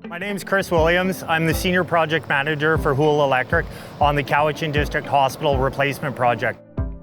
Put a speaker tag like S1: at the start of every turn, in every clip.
S1: My name's Chris Williams. I'm the Senior Project Manager for Houle Electric on the Cowichan District Hospital Replacement Project.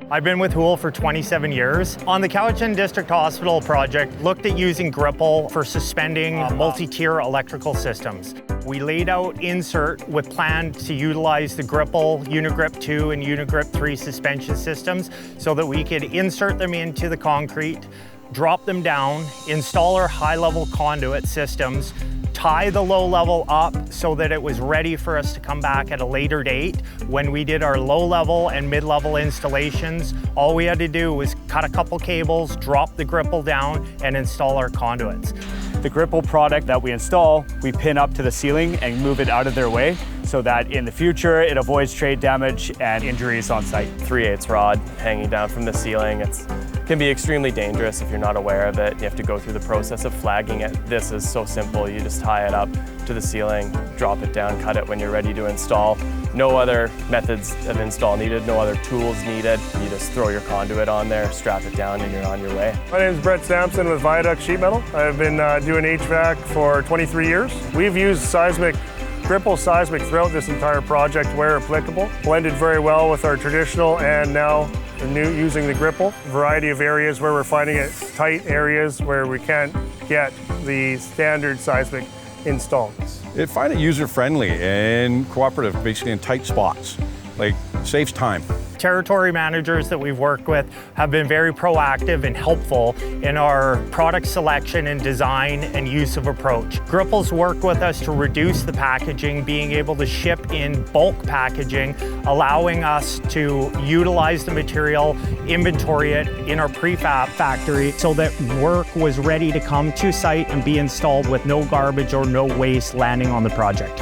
S1: I've been with Houle for 27 years. On the Cowichan District Hospital project, looked at using Gripple for suspending multi-tier electrical systems. We laid out insert with plan to utilize the Gripple, UniGrip 2 and UniGrip 3 suspension systems so that we could insert them into the concrete, drop them down, install our high-level conduit systems, tie the low level up so that it was ready for us to come back at a later date. When we did our low level and mid level installations, all we had to do was cut a couple cables, drop the Gripple down, and install our conduits.
S2: The Gripple product that we install, we pin up to the ceiling and move it out of their way so that in the future it avoids trade damage and injuries on site.
S3: 3/8 rod hanging down from the ceiling. It can be extremely dangerous if you're not aware of it. You have to go through the process of flagging it. This is so simple. You just tie it up to the ceiling, drop it down, cut it when you're ready to install. No other methods of install needed, no other tools needed. You just throw your conduit on there, strap it down, and you're on your way.
S4: My name is Brett Sampson with ViaDuct Sheet Metal. I've been doing HVAC for 23 years. We've used Seismic, Gripple Seismic throughout this entire project where applicable. Blended very well with our traditional and now using the Gripple. Variety of areas where we're finding it tight areas where we can't get the standard Seismic installed.
S5: I find it user-friendly and cooperative, basically in tight spots. Like, saves time.
S1: Territory managers that we've worked with have been very proactive and helpful in our product selection and design and use of approach. Gripple's worked with us to reduce the packaging, being able to ship in bulk packaging, allowing us to utilize the material, inventory it in our prefab factory so that work was ready to come to site and be installed with no garbage or no waste landing on the project.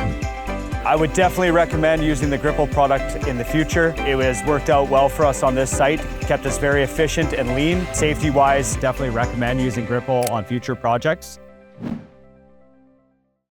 S2: I would definitely recommend using the Gripple product in the future. It was worked out well for us on this site, kept us very efficient and lean. Safety-wise, definitely recommend using Gripple on future projects.